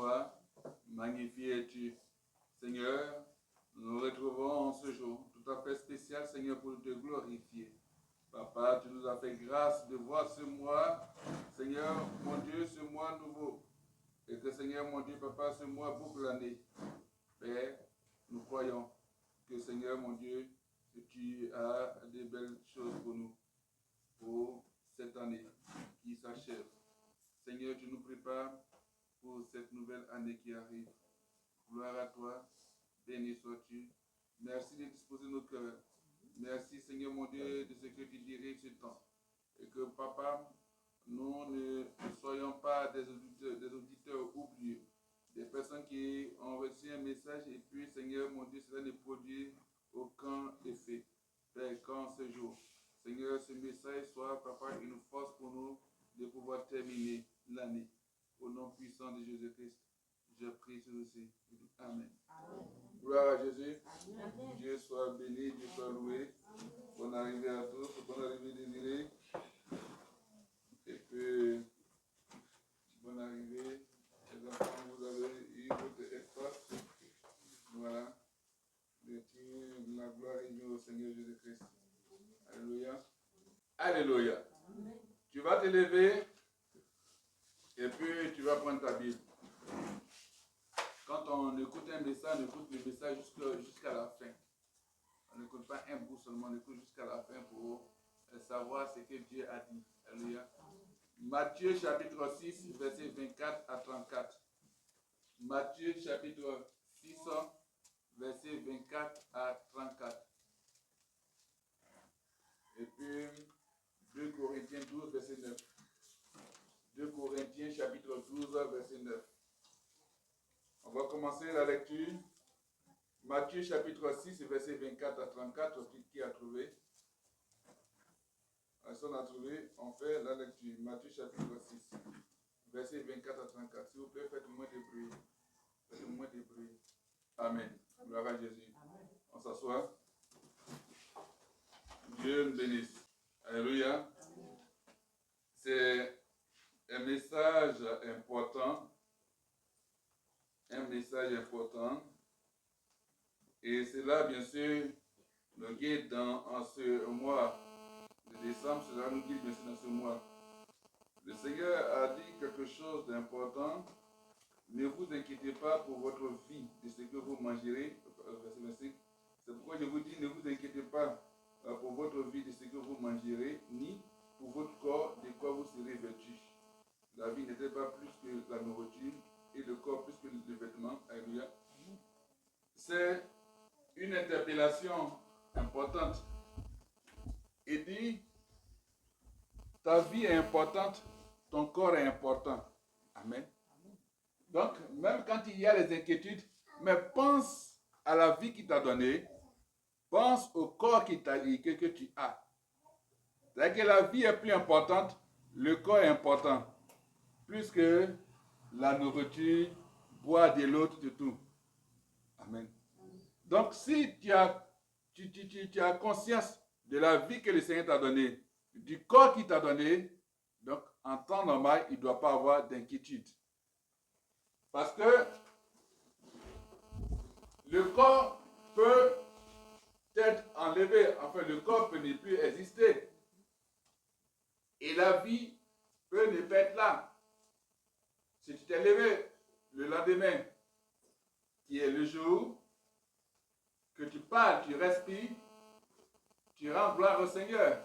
toi, magnifié es-tu. Seigneur, nous nous retrouvons en ce jour tout à fait spécial, Seigneur, pour te glorifier. Papa, tu nous as fait grâce de voir ce mois, Seigneur, mon Dieu, ce mois nouveau. Et que, Seigneur, mon Dieu, Papa, ce mois boucle l'année. Père, nous croyons que, Seigneur, mon Dieu, tu as de belles choses pour nous, pour cette année qui s'achève. Seigneur, tu nous prépares pour cette nouvelle année qui arrive. Gloire à toi, béni sois-tu. Merci de disposer nos cœurs. Merci, Seigneur, mon Dieu, de ce que tu diriges ce temps. Et que, Papa, nous ne soyons pas des auditeurs oubliés, des personnes qui ont reçu un message et puis, Seigneur, mon Dieu, cela ne produit aucun effet. Père, quand ce jour, Seigneur, ce message soit, Papa, une force pour nous de pouvoir terminer l'année. Au nom puissant de Jésus-Christ, je prie ceci. Amen. Amen. Gloire à Jésus. Amen. Dieu soit béni, Dieu soit loué. Bonne arrivée à tous, bonne arrivée désirée. Et puis, bonne arrivée. Les enfants, vous avez eu votre espace. Voilà. La gloire est venue au Seigneur Jésus-Christ. Alléluia. Alléluia. Amen. Tu vas te lever et puis tu vas prendre ta Bible. Quand on écoute un message, on écoute le message jusqu'à la fin. On n'écoute pas un bout seulement, on écoute jusqu'à la fin pour savoir ce que Dieu a dit. Alléluia. Matthieu chapitre 6, verset 24 à 34. Matthieu chapitre 6, verset 24 à 34. Et puis 2 Corinthiens 12, verset 9. 2 Corinthiens chapitre 12, verset 9. On va commencer la lecture. Matthieu chapitre 6, verset 24 à 34. Qui a trouvé? Si on a trouvé, on fait la lecture. Matthieu chapitre 6, verset 24 à 34. S'il vous plaît, faites moins de bruit. Faites moins de bruit. Amen. Gloire à Jésus. Amen. On s'assoit. Dieu nous bénisse. Alléluia. C'est un message important. Un message important. Et cela, bien sûr, nous guide en ce mois de décembre. Cela nous guide, bien sûr, dans ce mois. Le Seigneur a dit quelque chose d'important. Ne vous inquiétez pas pour votre vie, de ce que vous mangerez. Verset 25. C'est pourquoi je vous dis, ne vous inquiétez pas pour votre vie, de ce que vous mangerez, ni pour votre corps, de quoi vous serez vêtus. La vie n'était pas plus que la nourriture, et le corps plus que le vêtement. Alléluia. C'est une interpellation importante. Il dit, ta vie est importante, ton corps est important. Amen. Donc, même quand il y a les inquiétudes, mais pense à la vie qu'il t'a donnée, pense au corps que tu as. C'est-à-dire que la vie est plus importante, le corps est important, plus que la nourriture, boire de l'eau, tout. Amen. Donc, si tu as conscience de la vie que le Seigneur t'a donnée, du corps qu'il t'a donné, donc en temps normal, il ne doit pas avoir d'inquiétude. Parce que le corps peut être enlevé, enfin le corps peut ne plus exister. Et la vie peut ne pas être là. Si tu t'es levé le lendemain, qui est le jour, que tu parles, tu respires, tu rends gloire au Seigneur.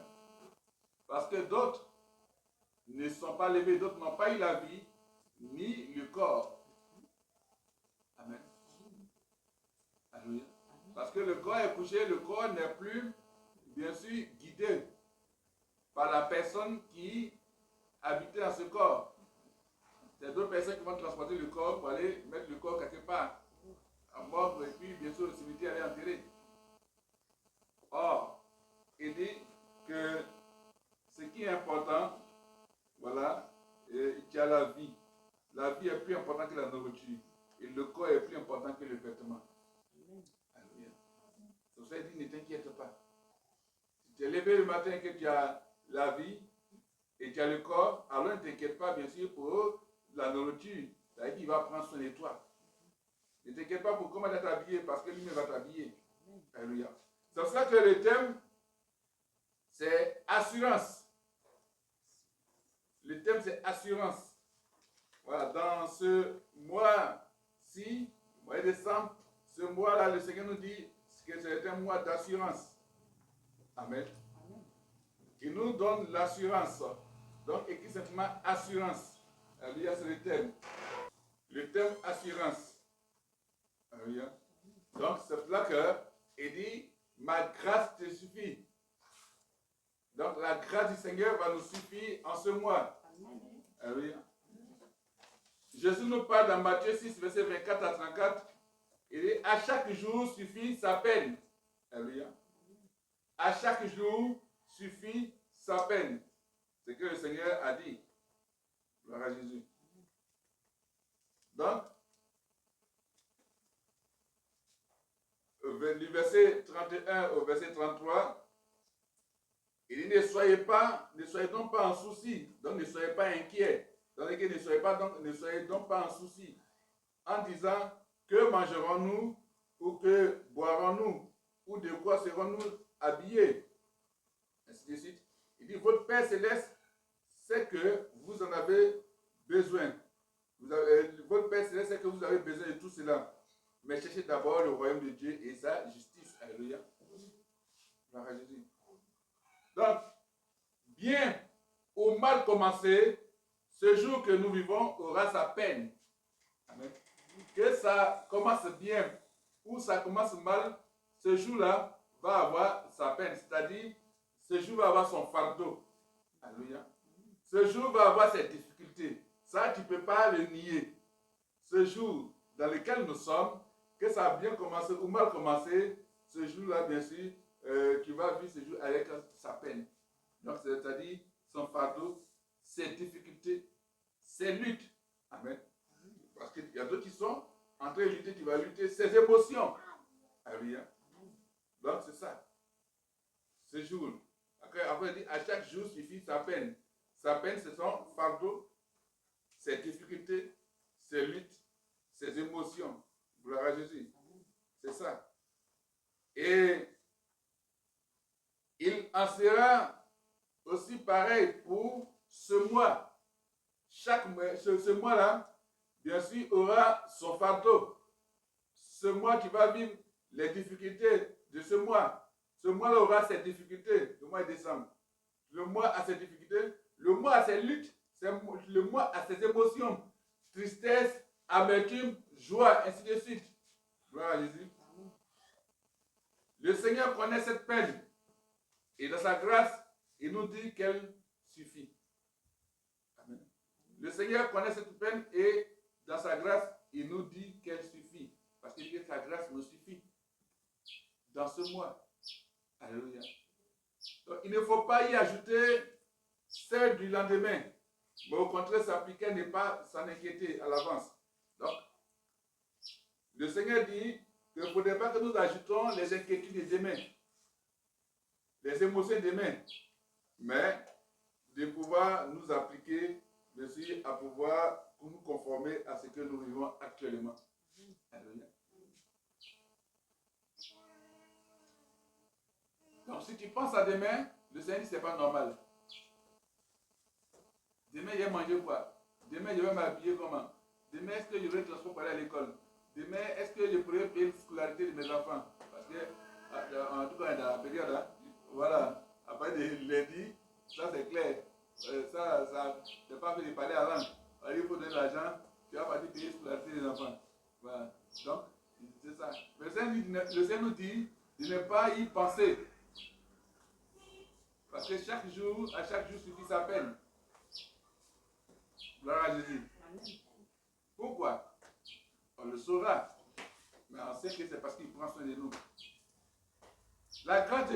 Parce que d'autres ne sont pas levés, d'autres n'ont pas eu la vie, ni le corps. Amen. Alléluia. Parce que le corps est couché, le corps n'est plus, bien sûr, guidé par la personne qui habitait dans ce corps. C'est d'autres personnes qui vont transporter le corps pour aller mettre le corps quelque part, en mort, et puis bien sûr le cimetière aller enterrer. Or, il dit que ce qui est important, voilà, tu as la vie. La vie est plus importante que la nourriture. Et le corps est plus important que le vêtement. Alléluia. C'est pour ça qu'il dit, ne t'inquiète pas. Si tu es levé le matin et que tu as la vie et tu as le corps, alors ne t'inquiète pas, bien sûr, pour la nourriture. C'est-à-dire qu'il va prendre soin de toi. Ne t'inquiète pas pour comment tu vas t'habiller, parce que lui-même va t'habiller. Alléluia. C'est pour ça que le thème, c'est assurance. Le thème, c'est assurance. Voilà, dans ce mois-ci, mois de décembre, ce mois-là, le Seigneur nous dit que c'est un mois d'assurance. Amen. Il nous donne l'assurance. Donc, écrit simplement assurance. Alléluia, c'est le thème. Le thème assurance. Alléluia. Donc, c'est pour là qu'il dit, ma grâce te suffit. Donc, la grâce du Seigneur va nous suffire en ce mois. Alléluia. Jésus nous parle dans Matthieu 6, verset 24 à 34. Il dit, à chaque jour suffit sa peine. Alléluia. À chaque jour suffit sa peine. C'est ce que le Seigneur a dit. Gloire à Jésus. Donc, du verset 31 au verset 33, il dit, ne soyez donc pas en souci, donc ne soyez pas inquiets, donc ne soyez donc pas en souci, en disant, que mangerons-nous, ou que boirons-nous, ou de quoi serons-nous habillés, ainsi de suite. Il dit, votre Père Céleste sait que vous en avez besoin. Votre Père Céleste sait que vous avez besoin de tout cela. Mais cherchez d'abord le royaume de Dieu et sa justice. Alléluia. Gloire à Jésus. Donc, bien ou mal commencé, ce jour que nous vivons aura sa peine. Amen. Que ça commence bien ou ça commence mal, ce jour-là va avoir sa peine. C'est-à-dire, ce jour va avoir son fardeau. Alléluia. Ce jour va avoir ses difficultés. Ça, tu ne peux pas le nier. Ce jour dans lequel nous sommes, que ça a bien commencé ou mal commencé, ce jour-là, bien sûr, tu vas vivre ce jour avec sa peine. Donc, c'est-à-dire son fardeau, ses difficultés, ses luttes. Amen. Parce qu'il y a d'autres qui sont en train de lutter, tu vas lutter ses émotions. Alléluia. Donc, c'est ça. Ce jour. Après, il dit, à chaque jour suffit sa peine. Sa peine, c'est son fardeau, ses difficultés, ses luttes, ses émotions. Gloire à Jésus. C'est ça. Et il en sera aussi pareil pour ce mois. Ce mois-là, bien sûr, aura son fardeau. Ce mois qui va vivre les difficultés de ce mois. Ce mois-là aura ses difficultés, le mois de décembre. Le mois a ses difficultés, le mois a ses luttes, le mois a ses émotions. Tristesse, amertume, joie, ainsi de suite. Gloire à Jésus. Le Seigneur connaît cette peine. Et dans sa grâce, il nous dit qu'elle suffit. Amen. Le Seigneur connaît cette peine et dans sa grâce, il nous dit qu'elle suffit. Parce qu'il dit que sa grâce nous suffit. Dans ce mois. Alléluia. Donc, il ne faut pas y ajouter celle du lendemain. Mais au contraire, s'appliquer à ne pas s'en inquiéter à l'avance. Donc, le Seigneur dit qu'il ne faudrait pas que nous ajoutons les inquiétudes de demain, les émotions de demain, mais de pouvoir nous appliquer, aussi à pouvoir nous conformer à ce que nous vivons actuellement. Alléluia. Donc, si tu penses à demain, le Seigneur dit que ce n'est pas normal. Demain, je vais manger quoi? Demain, je vais m'habiller comment? Demain, est-ce que je vais transport pour aller à l'école? Demain, est-ce que je pourrais payer la scolarité de mes enfants? Parce que, en tout cas, dans la période, là, voilà, après de lundi, ça c'est clair. Ça c'est pas fait de parler à langue. Il faut donner l'argent, tu vas partir payer la scolarité des enfants. Voilà. Donc, c'est ça. Le Seigneur nous dit de ne pas y penser. Parce que à chaque jour suffit sa peine. Gloire à Jésus. Pourquoi? On le saura. Mais on sait que c'est parce qu'il prend soin de nous. La grâce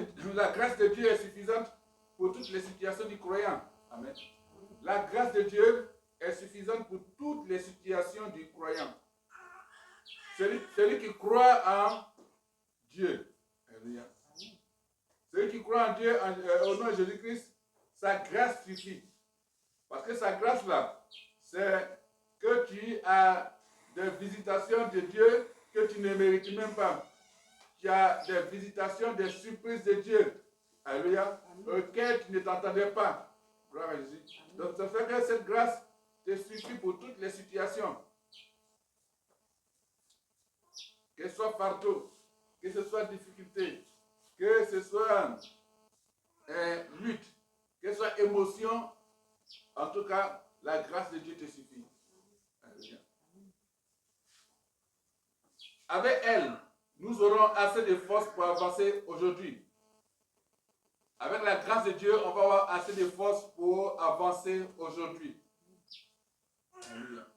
de Dieu est suffisante pour toutes les situations du croyant. Amen. La grâce de Dieu est suffisante pour toutes les situations du croyant. Celui qui croit en Dieu. Alléluia. Celui qui croit en Dieu, au nom de Jésus-Christ, sa grâce suffit. Parce que sa grâce là, c'est que tu as des visitations de Dieu que tu ne mérites même pas. Tu as des visitations, des surprises de Dieu. Alléluia. Auxquelles tu ne t'attendais pas. Gloire à Jésus. Donc ça fait que cette grâce te suffit pour toutes les situations. Que ce soit fardeau, que ce soit difficulté, que ce soit lutte, que ce soit émotion, en tout cas, la grâce de Dieu te suffit. Alléluia. Avec elle, nous aurons assez de force pour avancer aujourd'hui. Avec la grâce de Dieu, on va avoir assez de force pour avancer aujourd'hui. Alléluia.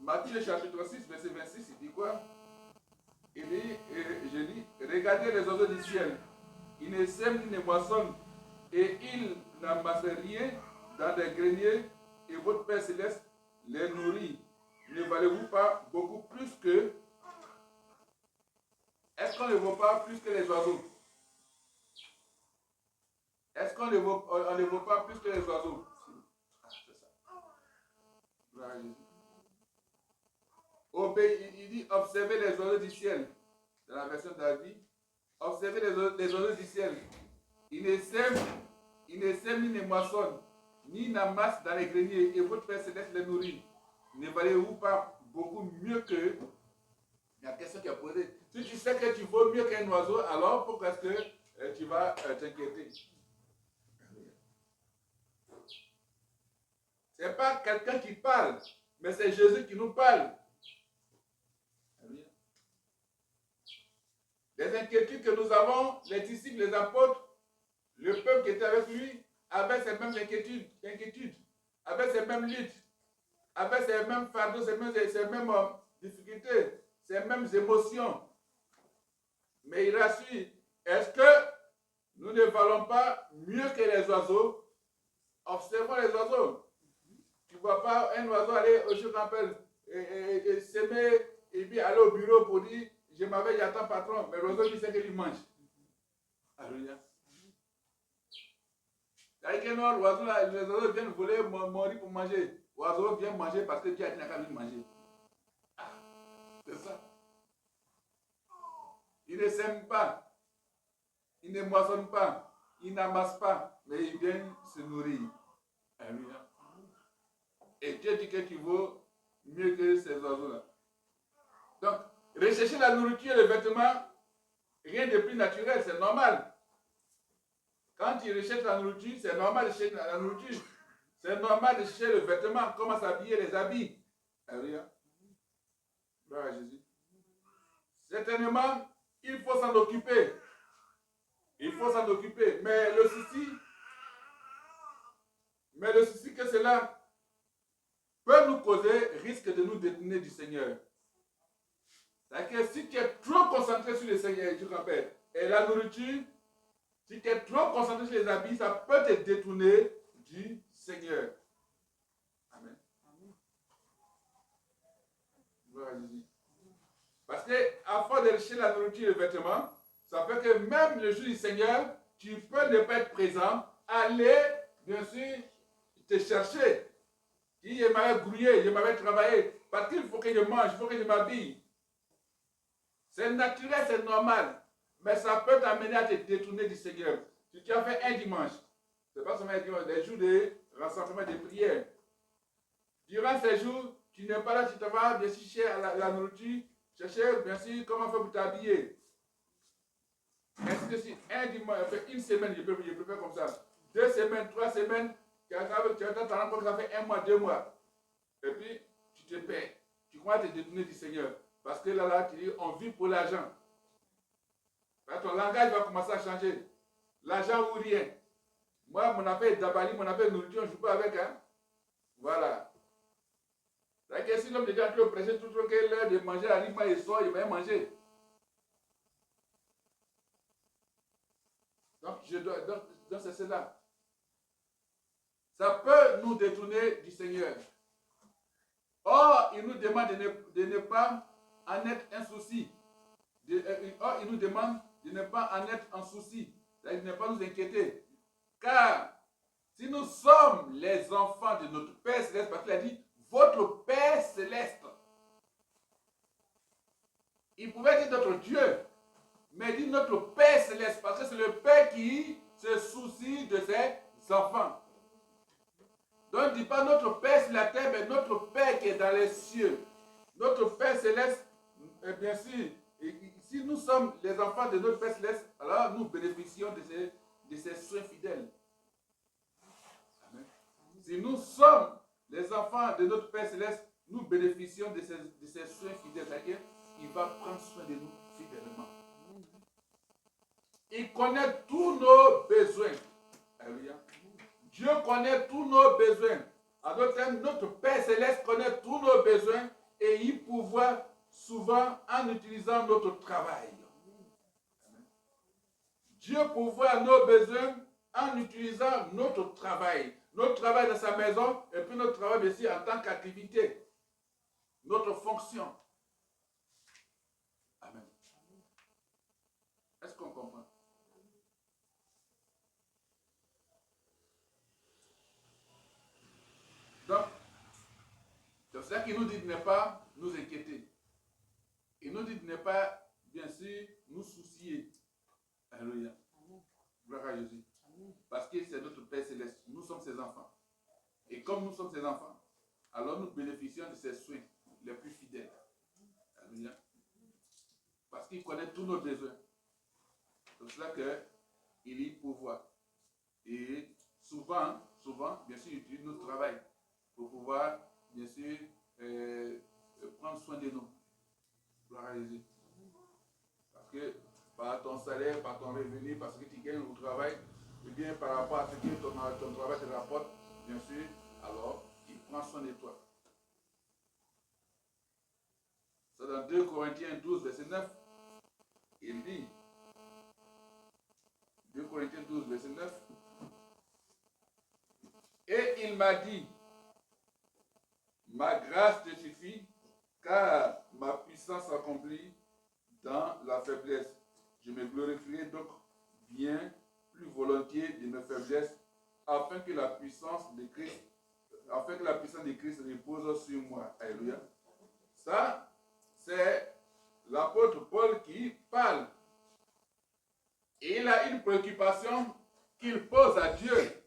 Matthieu chapitre 6, verset 26, il dit quoi? Il dit, je lis, regardez les oiseaux du ciel. Ils ne sèment ni ne moissonnent et ils n'amassent rien dans des greniers et votre Père Céleste les nourrit. Ne valez-vous pas beaucoup plus que... Est-ce qu'on ne vaut pas plus que les oiseaux? Est-ce qu'on ne vaut pas plus que les oiseaux? Ah, c'est ça. Gloire à Jésus. Il dit observez les oiseaux du ciel. Dans la version David, observez les oiseaux du ciel. Ils ne sèment ni ne moissonnent, ni n'amassent dans les greniers, et votre Père Céleste les nourrit. Ne valez-vous pas beaucoup mieux que... La question qui est posée. Si tu sais que tu vaux mieux qu'un oiseau, alors pourquoi est-ce que tu vas t'inquiéter? Ce n'est pas quelqu'un qui parle, mais c'est Jésus qui nous parle. Les inquiétudes que nous avons, les disciples, les apôtres, le peuple qui était avec lui, avait ces mêmes inquiétudes, avait ces mêmes luttes, avait ces mêmes fardeaux, ces mêmes difficultés, ces mêmes émotions. Mais il a su, est-ce que nous ne valons pas mieux que les oiseaux? Observons les oiseaux. Tu ne vois pas un oiseau aller au rappelle, s'aimer et puis aller au bureau pour dire je m'avais dit à ton patron, mais l'oiseau lui sait qu'il mange. Alléluia. C'est-à-dire que non, l'oiseau, les oiseaux viennent voler mourir pour manger. L'oiseau vient manger parce que Dieu a dit qu'il n'a qu'à venir manger. Ah, c'est ça. Il ne sème pas, il ne moissonne pas, il n'amasse pas, mais il vient se nourrir. Alléluia. Et Dieu dit que tu vaux mieux que ces oiseaux-là. Donc, rechercher la nourriture et le vêtement, rien de plus naturel, c'est normal. Quand tu recherches la nourriture, c'est normal de chercher la nourriture. C'est normal de chercher le vêtement, comment s'habiller, les habits. Alléluia. Gloire à Jésus. Certainement, il faut s'en occuper. Il faut s'en occuper. Mais le souci que cela peut nous causer risque de nous détourner du Seigneur. C'est-à-dire que si tu es trop concentré sur le Seigneur, tu rappelles, et la nourriture, si tu es trop concentré sur les habits, ça peut te détourner du Seigneur. Amen. Gloire à Jésus. Parce qu'à force de chercher la nourriture et le vêtement, ça fait que même le jour du Seigneur, tu peux ne pas être présent, aller, bien sûr, te chercher. Si je m'avais grouillé, je m'avais travaillé, parce qu'il faut que je mange, il faut que je m'habille. C'est naturel, c'est normal. Mais ça peut t'amener à te détourner du Seigneur. Si tu as fait un dimanche, c'est pas seulement un dimanche, des jours de rassemblement de prière. Durant ces jours, tu n'es pas là, tu te vas bien sûr chercher la nourriture, chercher bien sûr comment faire pour t'habiller. Ainsi que si un dimanche, une semaine, je peux faire comme ça. 2 semaines, 3 semaines, tu as t'en compte, ça fait 1 mois, 2 mois. Et puis, tu te perds. Tu crois te détourner du Seigneur. Parce que là, tu dis, on vit pour l'argent. Ton langage va commencer à changer. L'argent ou rien. Moi, mon affaire est d'abali, mon affaire est nourriture, je ne joue pas avec. Hein? Voilà. C'est-à-dire que si l'homme est déjà en train de presser tout le temps, que l'heure de manger arrive, il sort, il va manger. Donc, c'est cela. Ça peut nous détourner du Seigneur. Or, il nous demande de ne pas en être un souci. Or, il nous demande de ne pas en être un souci. C'est-à-dire de ne pas nous inquiéter. Car, Si nous sommes les enfants de notre Père Céleste, parce qu'il a dit, votre Père Céleste. Il pouvait dire notre Dieu, mais il dit notre Père Céleste, parce que c'est le Père qui se soucie de ses enfants. Donc il ne dit pas notre Père sur la terre, mais notre Père qui est dans les cieux. Notre Père Céleste, bien sûr, si nous sommes les enfants de notre Père Céleste, alors nous bénéficions de ses soins fidèles. Amen. Si nous sommes les enfants de notre Père Céleste, nous bénéficions de ses soins fidèles. C'est-à-dire qu'il va prendre soin de nous fidèlement. Il connaît tous nos besoins. Alléluia. Dieu connaît tous nos besoins. En d'autres termes, notre Père Céleste connaît tous nos besoins et il pourvoit souvent en utilisant notre travail. Dieu pourvoit nos besoins en utilisant notre travail. Notre travail dans sa maison et puis notre travail aussi en tant qu'activité. Notre fonction. Amen. Est-ce qu'on comprend? Donc, c'est ça qu'il nous dit de ne pas nous inquiéter. Il nous dit de ne pas, bien sûr, nous soucier. Alléluia. Gloire à Jésus. Parce que c'est notre Père Céleste. Nous sommes ses enfants. Et comme nous sommes ses enfants, alors nous bénéficions de ses soins les plus fidèles. Alléluia. Parce qu'il connaît tous nos besoins. C'est pour cela qu'il y pourvoit. Et souvent, bien sûr, il utilise notre travail pour pouvoir, bien sûr, prendre soin de nous. Gloire à Jésus. Parce que par ton salaire, par ton revenu, parce que tu gagnes au travail, et bien par rapport à ce que ton travail te rapporte, bien sûr, alors il prend soin de toi. C'est dans 2 Corinthiens 12, verset 9. Il dit, 2 Corinthiens 12, verset 9, et il m'a dit, ma grâce te suffit, car ma puissance s'accomplit dans la faiblesse. Je me glorifierai donc bien plus volontiers de mes faiblesses, afin que la puissance de Christ repose sur moi. Alléluia. Ça, c'est l'apôtre Paul qui parle. Et il a une préoccupation qu'il pose à Dieu.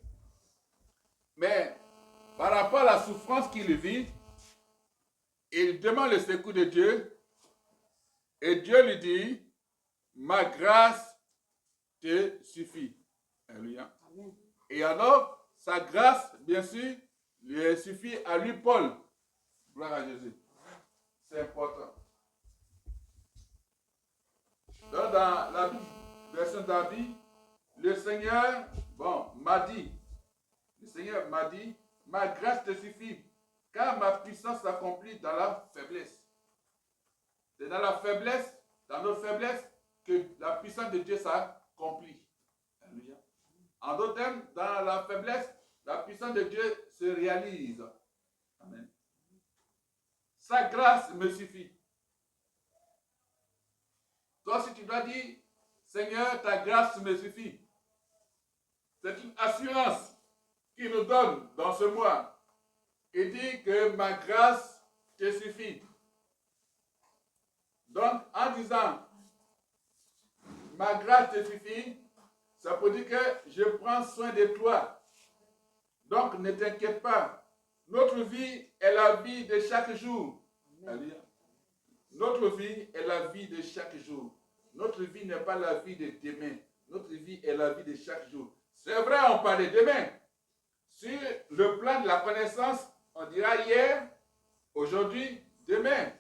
Mais par rapport à la souffrance qu'il vit, il demande le secours de Dieu. Et Dieu lui dit, ma grâce te suffit. Alléluia. Et alors, sa grâce, bien sûr, lui suffit à lui, Paul. Gloire à Jésus. C'est important. Donc, dans la version d'Abi, le Seigneur, m'a dit, ma grâce te suffit, car ma puissance s'accomplit dans la faiblesse. C'est dans la faiblesse, dans nos faiblesses, que la puissance de Dieu s'accomplit. Alléluia. En d'autres termes, dans la faiblesse, la puissance de Dieu se réalise. Amen. Sa grâce me suffit. Toi, si tu dois dire, Seigneur, ta grâce me suffit. C'est une assurance qu'il nous donne dans ce mois. Il dit que ma grâce te suffit. Donc, en disant, ma grâce te suffit, ça peut dire que je prends soin de toi. Donc, ne t'inquiète pas. Notre vie est la vie de chaque jour. Alléluia. Notre vie est la vie de chaque jour. Notre vie n'est pas la vie de demain. Notre vie est la vie de chaque jour. C'est vrai, on parlait demain. Sur le plan de la connaissance, on dira hier, aujourd'hui, demain.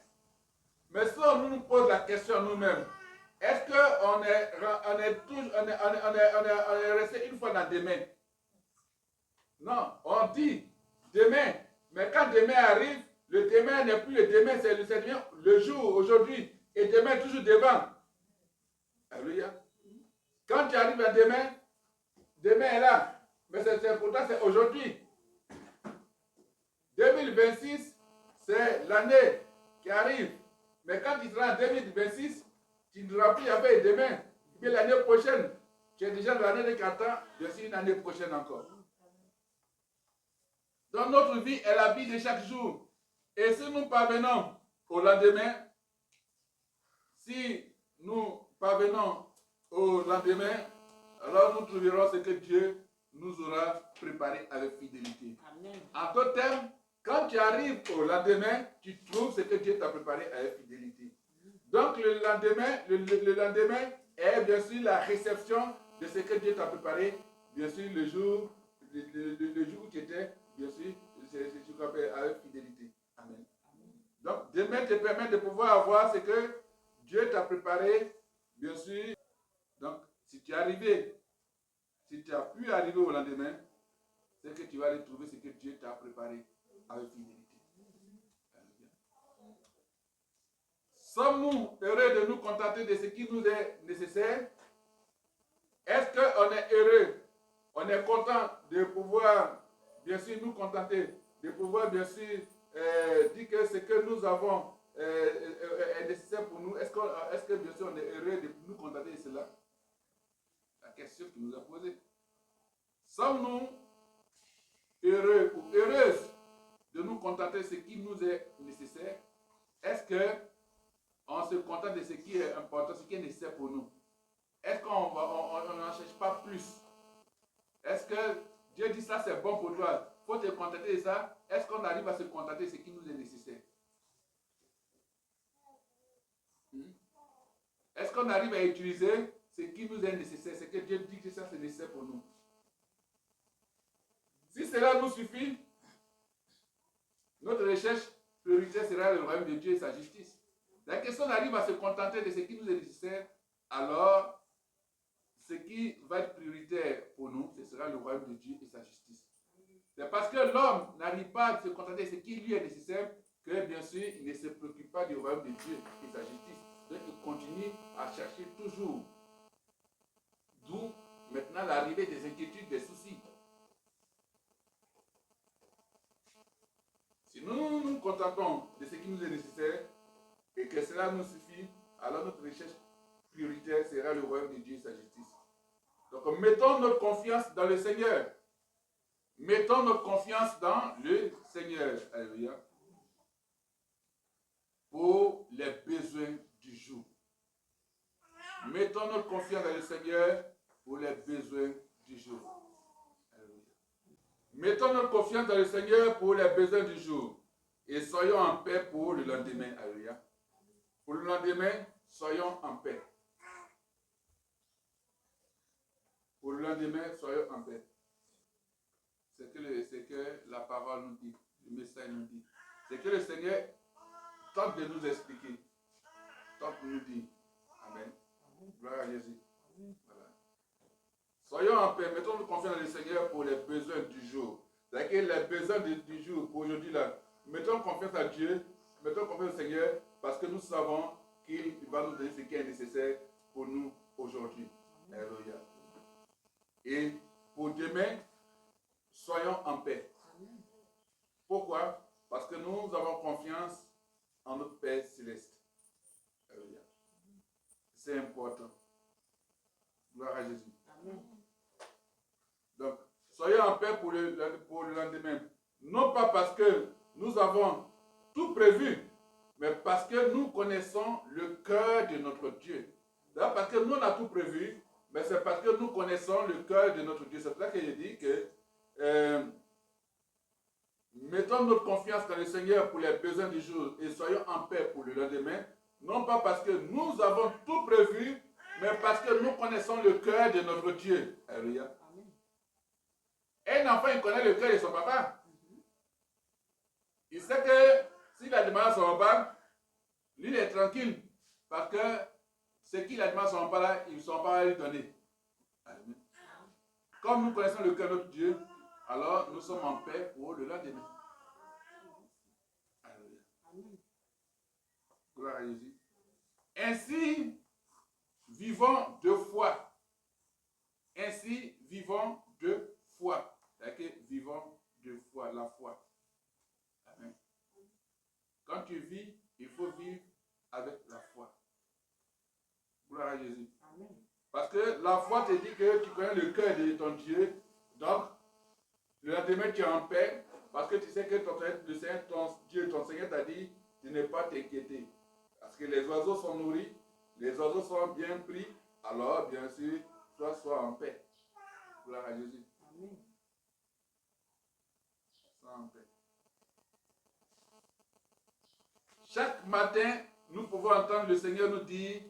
Mais si on nous pose la question nous-mêmes, est-ce qu'on est resté une fois dans demain? Non, on dit demain. Mais quand demain arrive, le demain n'est plus le demain, c'est le jour, aujourd'hui. Et demain, toujours devant. Alléluia. Quand tu arrives à demain, demain est là. Mais c'est pourtant, c'est aujourd'hui. 2026, c'est l'année qui arrive. Mais quand tu seras en 2026, tu ne devras plus y avoir demain. Mais l'année prochaine, tu es déjà dans l'année de 4 ans, je suis une année prochaine encore. dans notre vie est la vie de chaque jour. Et si nous parvenons au lendemain, alors nous trouverons ce que Dieu nous aura préparé avec fidélité. Amen. En d'autres termes, quand tu arrives au lendemain, tu trouves ce que Dieu t'a préparé avec fidélité. Donc le lendemain est bien sûr la réception de ce que Dieu t'a préparé, bien sûr le jour où tu étais, bien sûr, tu rappelles avec fidélité. Amen. Donc demain te permet de pouvoir avoir ce que Dieu t'a préparé, bien sûr. Donc si tu as pu arriver au lendemain, c'est que tu vas retrouver ce que Dieu t'a préparé avec fidélité. Sommes-nous heureux de nous contenter de ce qui nous est nécessaire? Est-ce qu'on est heureux? On est content de pouvoir, bien sûr, nous contenter, de pouvoir, bien sûr, dire que ce que nous avons est nécessaire pour nous. Est-ce que, bien sûr, on est heureux de nous contenter de cela? La question qui nous a posée. Sommes-nous heureux ou heureuses de nous contenter de ce qui nous est nécessaire? Est-ce qu'on se contente de ce qui est important, ce qui est nécessaire pour nous? Est-ce qu'on n'en cherche pas plus? Est-ce que Dieu dit ça c'est bon pour toi, il faut te contenter de ça? Est-ce qu'on arrive à se contenter de ce qui nous est nécessaire? Est-ce qu'on arrive à utiliser ce qui nous est nécessaire, ce que Dieu dit que ça c'est nécessaire pour nous? Si cela nous suffit, notre recherche prioritaire sera le royaume de Dieu et sa justice. La question arrive à se contenter de ce qui nous est nécessaire, alors ce qui va être prioritaire pour nous, ce sera le royaume de Dieu et sa justice. C'est parce que l'homme n'arrive pas à se contenter de ce qui lui est nécessaire que, bien sûr, il ne se préoccupe pas du royaume de Dieu et sa justice. Donc, il continue à chercher toujours. D'où maintenant l'arrivée des inquiétudes, des soucis. Si nous nous contentons de ce qui nous est nécessaire et que cela nous suffit, alors notre recherche prioritaire sera le royaume de Dieu et sa justice. Donc mettons notre confiance dans le Seigneur. Mettons notre confiance dans le Seigneur. Alléluia. Pour les besoins du jour. Mettons notre confiance dans le Seigneur pour les besoins du jour. Alléluia. Mettons notre confiance dans le Seigneur pour les besoins du jour. Et soyons en paix pour le lendemain. Alléluia. Pour le lendemain, soyons en paix. Pour le lendemain, soyons en paix. C'est que la parole nous dit, le message nous dit. C'est que le Seigneur tente de nous expliquer. Tente de nous dire. Amen. Gloire à Jésus. Voilà. Soyons en paix. Mettons-nous confiance dans le Seigneur pour les besoins du jour. C'est-à-dire que les besoins du jour, pour aujourd'hui, là, mettons confiance à Dieu, mettons confiance au Seigneur, parce que nous savons qu'il va nous donner ce qui est nécessaire pour nous aujourd'hui. Alléluia. Et pour demain, soyons en paix. Pourquoi? Parce que nous avons confiance en notre Père céleste. Alléluia. C'est important. Gloire à Jésus. Amen. Donc, soyons en paix pour le lendemain. Non pas parce que nous avons tout prévu, mais parce que nous connaissons le cœur de notre Dieu. D'ailleurs, parce que nous on a tout prévu, mais c'est parce que nous connaissons le cœur de notre Dieu. C'est pour ça que je dis que mettons notre confiance dans le Seigneur pour les besoins du jour et soyons en paix pour le lendemain. Non pas parce que nous avons tout prévu, mais parce que nous connaissons le cœur de notre Dieu. Alléluia. Un enfant, il connaît le cœur de son papa. Il sait que s'il a demandé à son papa, lui il est tranquille. Parce que ce qu'il a demandé à son papa là, son papa va lui donner. Amen. Comme nous connaissons le cœur de notre Dieu, alors nous sommes en paix pour le lendemain. Alléluia. Gloire à Jésus. Ainsi, vivons de foi. Ainsi, vivons de foi. C'est-à-dire que vivons de foi, la foi. Amen. Quand tu vis, il faut vivre avec la foi. Gloire à Jésus. Amen. Parce que la foi te dit que tu connais le cœur de ton Dieu. Donc, le lendemain, tu es en paix. Parce que tu sais que le Seigneur, ton Dieu, ton Seigneur t'a dit de ne pas t'inquiéter. Parce que les oiseaux sont nourris, les oiseaux sont bien pris, alors bien sûr, toi sois en paix. Gloire à Jésus. Amen. Sois en paix. Chaque matin, nous pouvons entendre le Seigneur nous dire,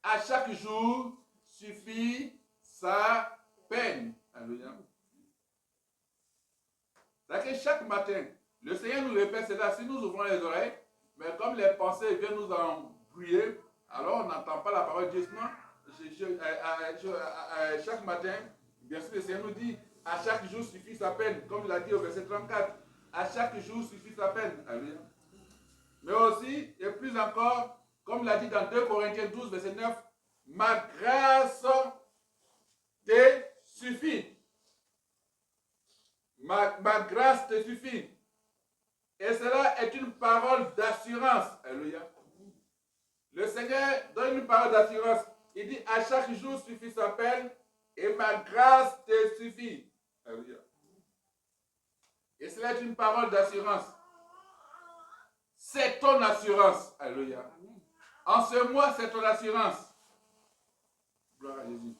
à chaque jour suffit sa peine. Alléluia. C'est-à-dire que chaque matin, le Seigneur nous répète cela si nous ouvrons les oreilles, mais comme les pensées viennent nous embrouiller, alors on n'entend pas la parole de Dieu. Non, chaque matin, bien sûr, le Seigneur nous dit, à chaque jour suffit sa peine, comme il a dit au verset 34. À chaque jour suffit sa peine. Alléluia. Mais aussi, et plus encore, comme il a dit dans 2 Corinthiens 12, verset 9, ma grâce te suffit. Ma grâce te suffit. Et cela est une parole d'assurance. Alléluia. Le Seigneur donne une parole d'assurance. Il dit, à chaque jour suffit sa peine et ma grâce te suffit. Alléluia. Et cela est une parole d'assurance. C'est ton assurance. Alléluia. En ce mois, c'est ton assurance. Gloire à Jésus.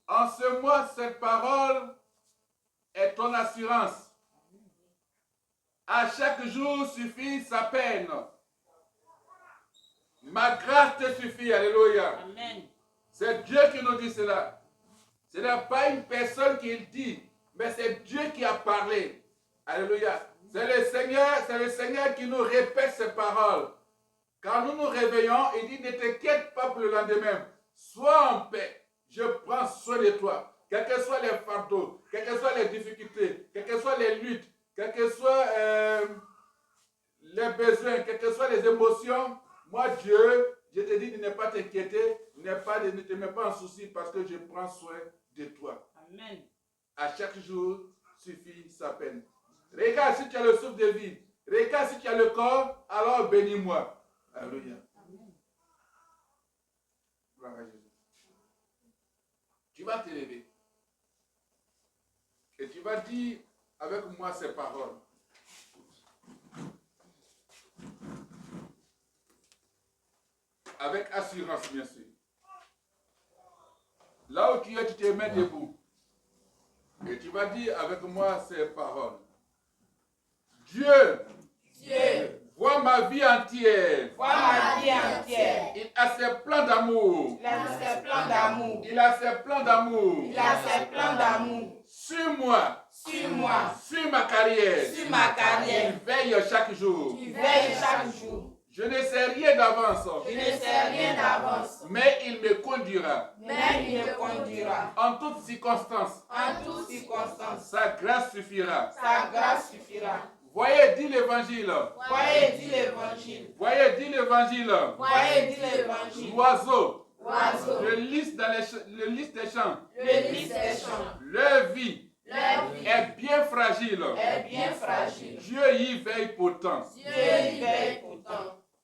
En ce mois, cette parole est ton assurance. À chaque jour suffit sa peine. Ma grâce te suffit. Alléluia. Amen. C'est Dieu qui nous dit cela. Ce n'est pas une personne qui le dit, mais c'est Dieu qui a parlé. Alléluia. C'est le Seigneur qui nous répète ces paroles. Quand nous nous réveillons, il dit, ne t'inquiète pas pour le lendemain. Sois en paix. Je prends soin de toi. Quels que soient les fardeaux, quelles que soient les difficultés, quelles que soient les luttes, quels que soient les besoins, quelles que soient les émotions, moi Dieu, je te dis de ne pas t'inquiéter, ne te mets pas en souci parce que je prends soin de toi. Amen. À chaque jour suffit sa peine. Regarde si tu as le souffle de vie. Regarde si tu as le corps, alors bénis-moi. Alléluia. Gloire à Jésus. Tu vas te lever. Et tu vas dire avec moi ces paroles. Avec assurance, bien sûr. Là où tu es, tu te mets debout. Et tu vas dire avec moi ces paroles. Dieu voit ma vie entière. Il a ses plans d'amour. Il a ses plans d'amour. Sur moi. Sur ma carrière. Il veille chaque jour. Je ne sais rien d'avance. Mais il me conduira. En toutes circonstances. Sa grâce suffira. Voyez, dit l'évangile. L'oiseau. Le lys des champs. Leur vie est bien fragile. Dieu y veille pourtant.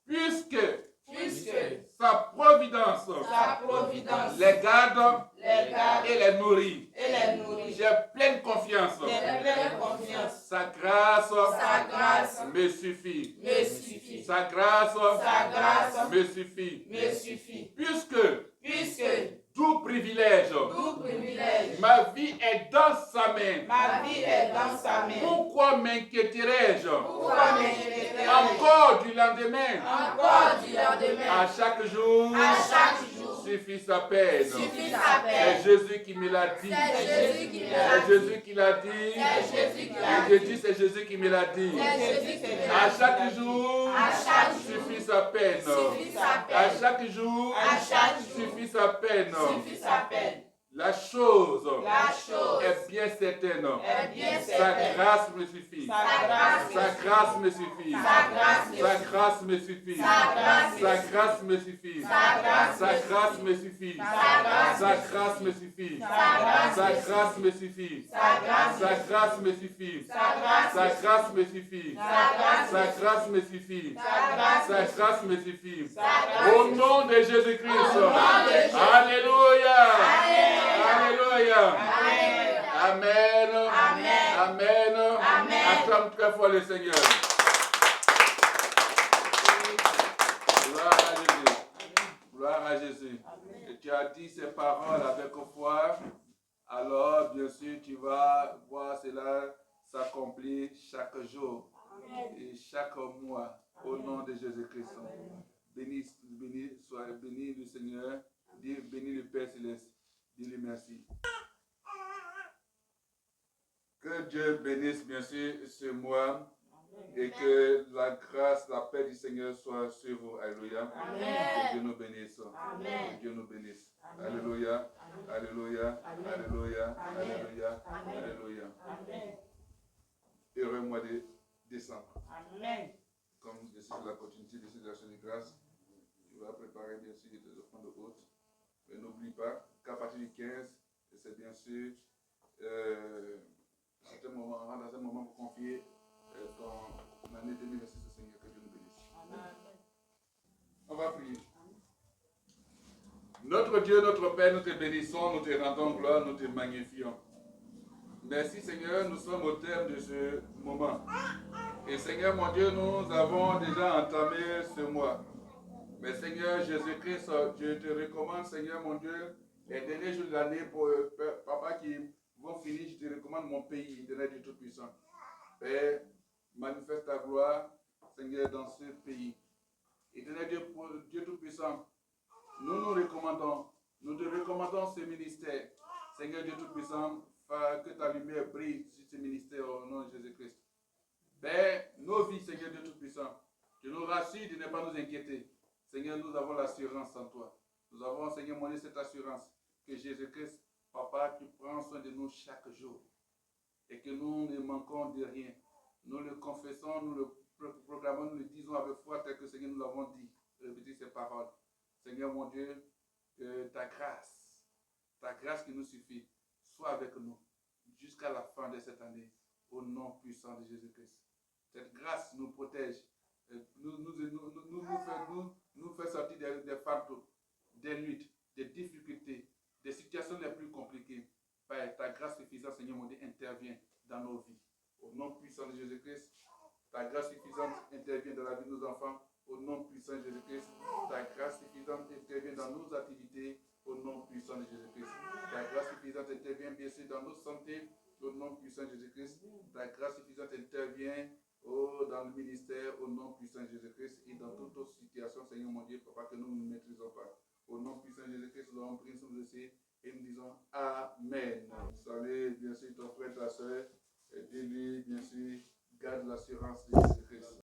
Puisque sa providence les garde et les nourrit. J'ai pleine confiance. Sa grâce me suffit. Sa grâce me suffit. Puisque tout privilège, ma vie est dans sa main. Pourquoi m'inquiéterais-je encore du lendemain? À chaque jour, suffit sa peine. C'est Jésus qui me l'a dit. C'est Jésus qui l'a dit. Et je dis, c'est Jésus qui me l'a dit. À chaque jour, suffit sa peine. À chaque jour, suffit sa peine. La chose est bien certaine. Sa grâce me suffit. Sa grâce me suffit. Sa grâce me suffit. Sa grâce me suffit. Sa grâce me suffit. Sa grâce me suffit. Sa grâce me suffit. Sa grâce me suffit. Sa grâce me suffit. Sa grâce me suffit. Sa grâce me suffit. Au nom de Jésus-Christ. Alléluia. Alléluia. Amen. Amen. Amen. Amen. Acclame très fort le Seigneur. Gloire à Jésus. Gloire à Jésus. Et tu as dit ces paroles avec foi. Alors, bien sûr, tu vas voir cela s'accomplir chaque jour et chaque mois au nom de Jésus-Christ. Béni, soit béni le Seigneur, béni le Père Céleste. Dis-lui merci. Que Dieu bénisse bien sûr ce mois et que la grâce, la paix du Seigneur soit sur vous. Alléluia. Que Dieu nous bénisse. Amen. Que Dieu nous bénisse. Alléluia. Alléluia. Alléluia. Alléluia. Alléluia. Heureux mois de décembre. Amen. Comme je suis la continuité de cette action de grâce, tu vas préparer bien sûr des offrandes de haute. Mais n'oublie pas qu'à partir du 15, c'est bien sûr c'est un moment, on rentre dans un moment pour confier ton année 2026 au Seigneur. Que Dieu nous bénisse. Amen. On va prier. Notre Dieu, notre Père, nous te bénissons, nous te rendons gloire, nous te magnifions. Merci Seigneur, nous sommes au terme de ce moment. Et Seigneur mon Dieu, nous avons déjà entamé ce mois. Mais Seigneur Jésus-Christ, je te recommande Seigneur mon Dieu, les derniers jours de l'année pour papa qui vont finir, je te recommande mon pays, éternel Dieu Tout-Puissant. Père, manifeste ta gloire, Seigneur, dans ce pays. Éternel Dieu Tout-Puissant, nous te recommandons ce ministère. Seigneur Dieu Tout-Puissant, que ta lumière brille sur ce ministère au nom de Jésus-Christ. Père, nos vies, Seigneur Dieu Tout-Puissant, tu nous rassures de ne pas nous inquiéter. Seigneur, nous avons l'assurance en toi. Nous avons, Seigneur mon Dieu, cette assurance que Jésus-Christ, Papa, tu prends soin de nous chaque jour et que nous ne manquons de rien. Nous le confessons, nous le proclamons, nous le disons avec foi tel que Seigneur nous l'avons dit. Répétez ces paroles. Seigneur mon Dieu, que ta grâce qui nous suffit, soit avec nous jusqu'à la fin de cette année, au nom puissant de Jésus-Christ. Cette grâce nous protège, nous fait sortir des fantômes, des luttes, des difficultés, des situations les plus compliquées. Père, ta grâce suffisante, Seigneur mon Dieu, intervient dans nos vies. Au nom puissant de Jésus-Christ, ta grâce suffisante intervient dans la vie de nos enfants. Au nom puissant de Jésus-Christ, ta grâce suffisante intervient dans nos activités. Au nom puissant de Jésus-Christ, ta grâce suffisante intervient bien sûr dans notre santé. Au nom puissant de Jésus-Christ, ta grâce suffisante intervient dans le ministère. Au nom puissant de Jésus-Christ et dans toute autre situation, Seigneur mon Dieu, Papa, que nous ne maîtrisons pas. Au nom puissant de Jésus-Christ, nous avons pris sur le dossier et nous disons Amen. Salut bien sûr ton frère, ta soeur, et dis-lui bien sûr, garde l'assurance de Jésus-Christ.